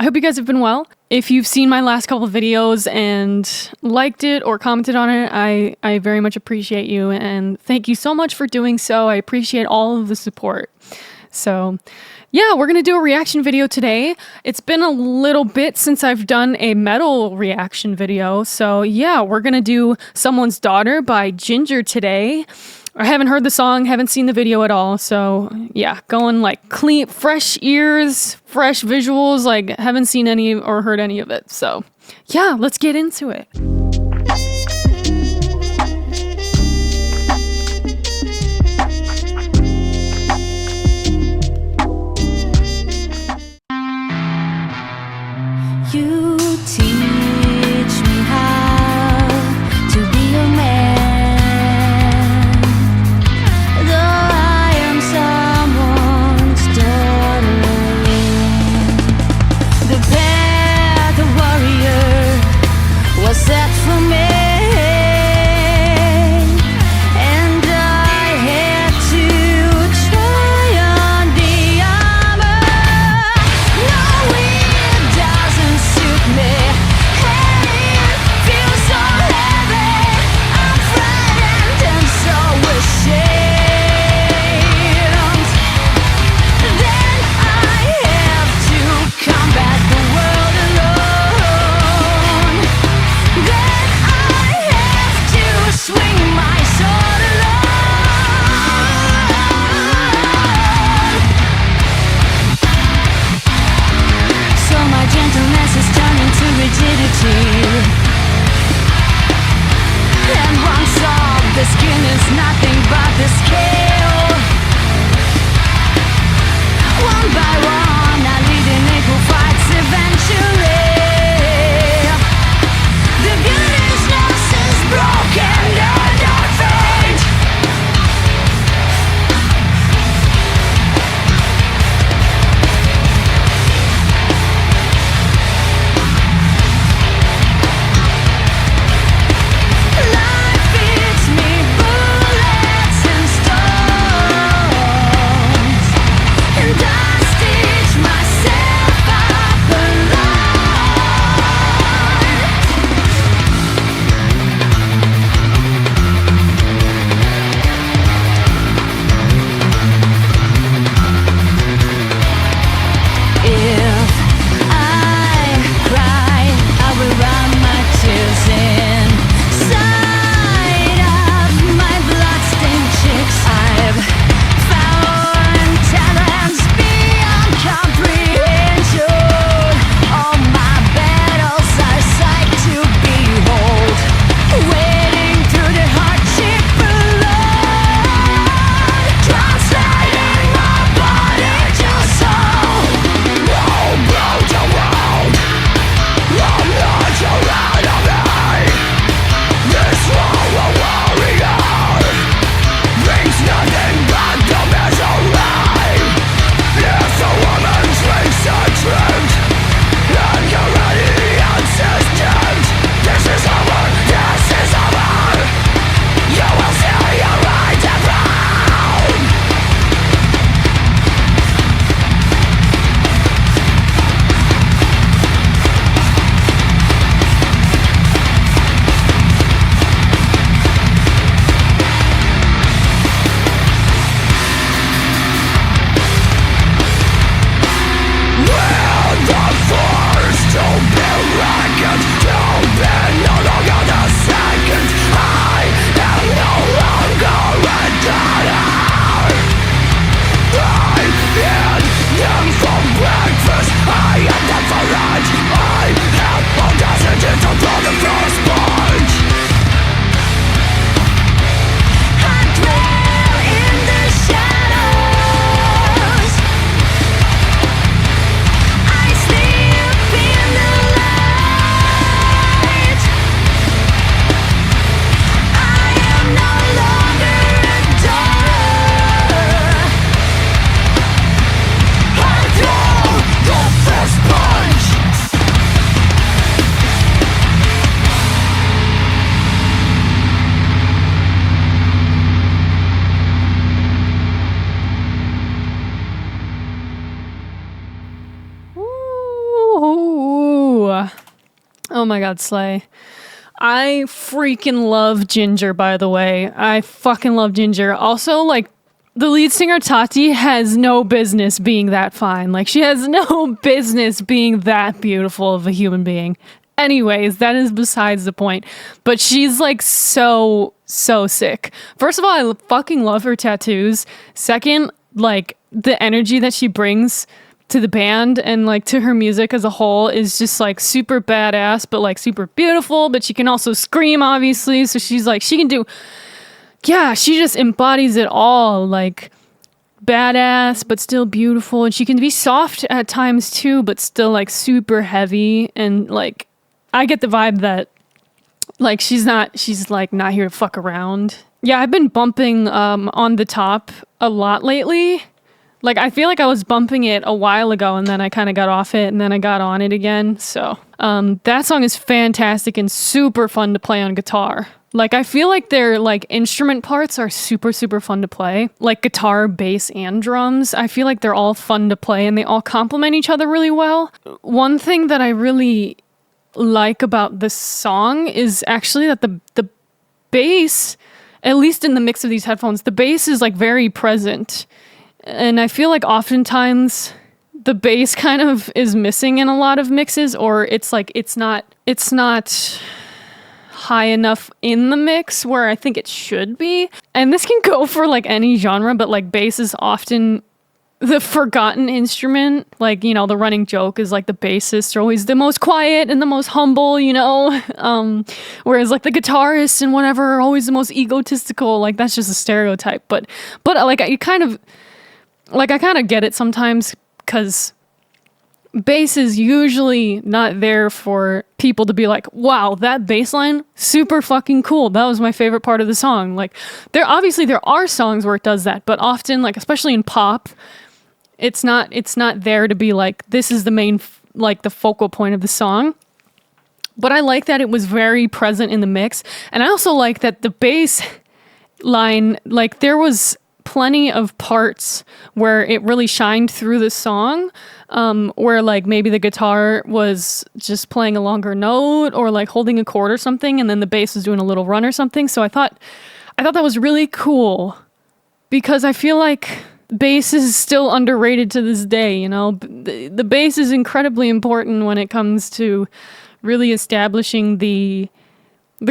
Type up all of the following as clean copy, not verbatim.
I hope you guys have been well. If you've seen my last couple of videos and liked it or commented on it, I very much appreciate you, and thank you so much for doing so. I appreciate all of the support. So yeah, we're gonna do a reaction video today. It's been a little bit since I've done a metal reaction video, so yeah, we're gonna do Someone's Daughter by JINJER today. I haven't heard the song, haven't seen the video at all, so yeah, going like clean, fresh ears, fresh visuals, like haven't seen any or heard any of it. So yeah, let's get into it. You teach me how to be a man, though I am someone's daughter. The path of warrior was set Oh my god, slay. I freaking love Ginger, by the way. I fucking love Ginger. Also, like, the lead singer Tati has no business being that fine. Like, she has no business being that beautiful of a human being. Anyways, that is besides the point. But she's like so sick. First of all, I fucking love her tattoos. Second, like, the energy that she brings to the band and like to her music as a whole is just like super badass, but like super beautiful. But she can also scream, obviously. So she's like, she can do, yeah, she just embodies it all. Like, badass, but still beautiful. And she can be soft at times too, but still like super heavy. And like, I get the vibe that like she's like not here to fuck around. Yeah, I've been bumping On the Top a lot lately. Like, I feel like I was bumping it a while ago and then I kind of got off it and then I got on it again. So that song is fantastic and super fun to play on guitar. Like, I feel like their like instrument parts are super fun to play. Like guitar, bass, and drums. I feel like they're all fun to play and they all complement each other really well. One thing that I really like about this song is actually that the bass, at least in the mix of these headphones, the bass is like very present. And I feel like oftentimes the bass kind of is missing in a lot of mixes, or it's like it's not high enough in the mix where I think it should be. And this can go for like any genre, but like bass is often the forgotten instrument. Like, you know, the running joke is like the bassists are always the most quiet and the most humble, you know? Whereas like the guitarists and whatever are always the most egotistical. Like, that's just a stereotype. But like I kind of get it sometimes, because bass is usually not there for people to be like, wow, that bass line, super fucking cool. That was my favorite part of the song. Like, there are songs where it does that, but often, like, especially in pop, it's not there to be like, this is the main, like, the focal point of the song. But I like that it was very present in the mix. And I also like that the bass line, like, there was plenty of parts where it really shined through the song, where like maybe the guitar was just playing a longer note or like holding a chord or something, and then the bass was doing a little run or something. So I thought that was really cool, because I feel like bass is still underrated to this day. You know, the bass is incredibly important when it comes to really establishing the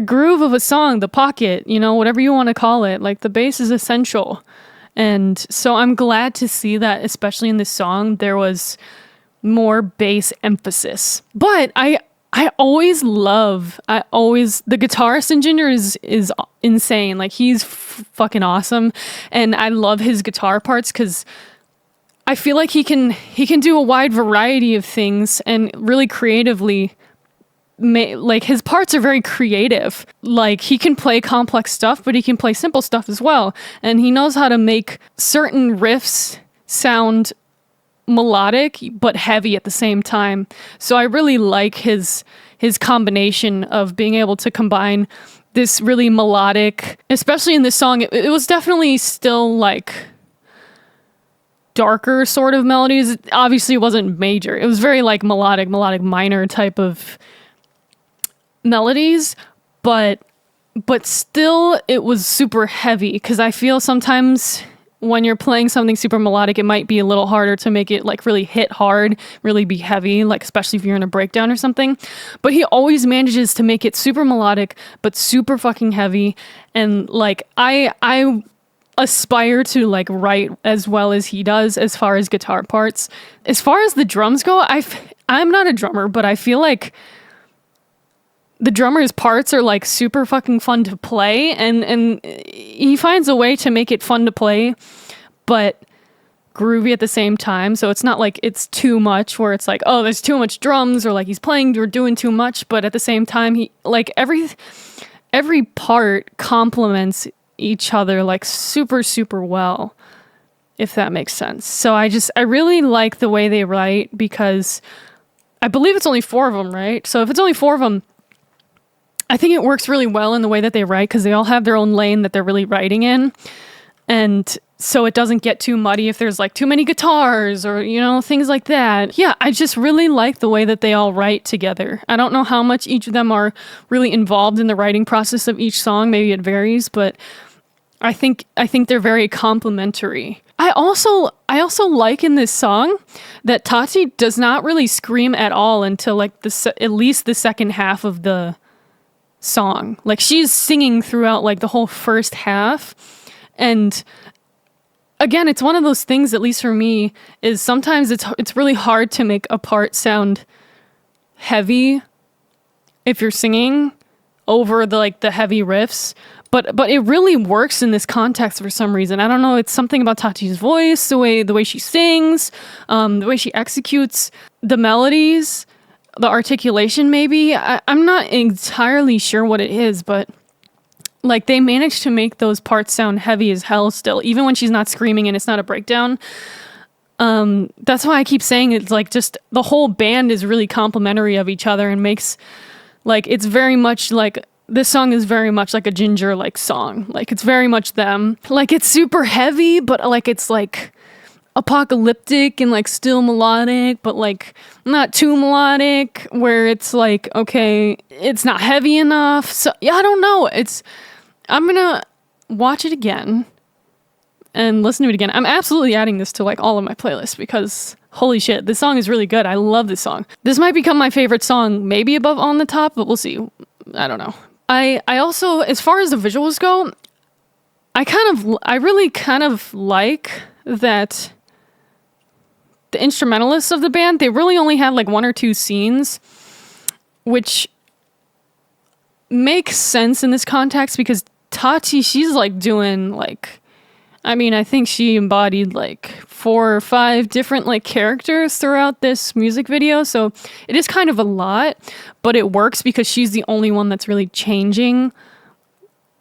groove of a song, the pocket, you know, whatever you want to call it. Like, the bass is essential. And so I'm glad to see that, especially in this song, there was more bass emphasis. But the guitarist in Ginger is insane. Like, he's fucking awesome. And I love his guitar parts, because I feel like he can do a wide variety of things and really creatively like, his parts are very creative. Like, he can play complex stuff, but he can play simple stuff as well. And he knows how to make certain riffs sound melodic but heavy at the same time. So I really like his combination of being able to combine this really melodic, especially in this song. It was definitely still like darker sort of melodies. Obviously it wasn't major. It was very like melodic minor type of melodies, but still it was super heavy, because I feel sometimes when you're playing something super melodic, it might be a little harder to make it like really hit hard, really be heavy, like especially if you're in a breakdown or something. But he always manages to make it super melodic but super fucking heavy. And like I aspire to like write as well as he does as far as guitar parts. As far as the drums go, I'm not a drummer, but I feel like the drummer's parts are like super fucking fun to play, and he finds a way to make it fun to play, but groovy at the same time. So it's not like it's too much where it's like, oh, there's too much drums, or like he's playing or doing too much, but at the same time, he like every part complements each other like super well, if that makes sense. So I really like the way they write, because I believe it's only 4 of them, right? So if it's only 4 of them, I think it works really well in the way that they write, because they all have their own lane that they're really writing in. And so it doesn't get too muddy if there's like too many guitars or, you know, things like that. Yeah, I just really like the way that they all write together. I don't know how much each of them are really involved in the writing process of each song. Maybe it varies, but I think they're very complementary. I also like in this song that Tati does not really scream at all until like at least the second half of the song. Like she's singing throughout like the whole first half. And again, it's one of those things, at least for me, is sometimes it's really hard to make a part sound heavy if you're singing over the heavy riffs. But it really works in this context for some reason. I don't know. It's something about Tati's voice, the way she sings, the way she executes the melodies, the articulation. Maybe I'm not entirely sure what it is, but like they managed to make those parts sound heavy as hell still, even when she's not screaming and it's not a breakdown. That's why I keep saying it's like just the whole band is really complimentary of each other and makes like it's very much like. This song is very much like a Ginger like song. Like it's very much them. Like it's super heavy, but like it's like apocalyptic and like still melodic, but like not too melodic where it's like, okay, it's not heavy enough. So yeah, I don't know. I'm gonna watch it again and listen to it again. I'm absolutely adding this to like all of my playlists because holy shit, this song is really good. I love this song. This might become my favorite song, maybe above On the Top, but we'll see. I don't know. I also, as far as the visuals go, I really kind of like that the instrumentalists of the band, they really only had like one or two scenes, which makes sense in this context because Tati, she's like doing like, I mean, I think she embodied like 4 or 5 different like characters throughout this music video. So it is kind of a lot, but it works because she's the only one that's really changing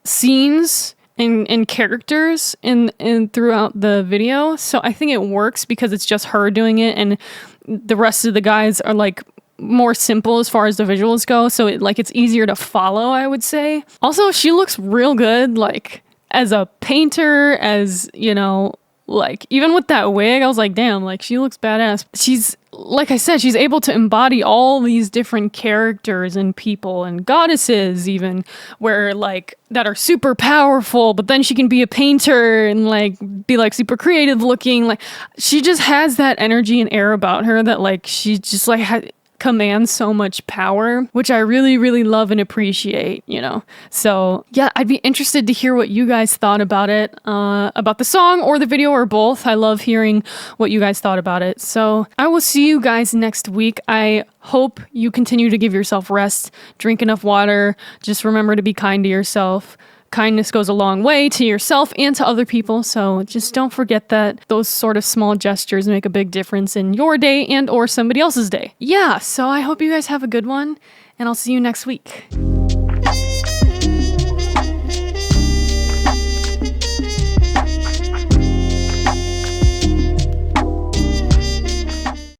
scenes and characters in throughout the video. So I think it works because it's just her doing it and the rest of the guys are like more simple as far as the visuals go. So it's easier to follow, I would say. Also, she looks real good, like as a painter, as, you know, like even with that wig, I was like, damn, like she looks badass. She's, like I said, she's able to embody all these different characters and people and goddesses even where like that are super powerful, but then she can be a painter and like be like super creative looking. Like she just has that energy and air about her that like she just like commands so much power, which I really, really love and appreciate, you know? So yeah, I'd be interested to hear what you guys thought about it, about the song or the video or both. I love hearing what you guys thought about it. So I will see you guys next week. I hope you continue to give yourself rest, drink enough water, just remember to be kind to yourself. Kindness goes a long way to yourself and to other people, so just don't forget that those sort of small gestures make a big difference in your day and or somebody else's day. Yeah, so I hope you guys have a good one, and I'll see you next week.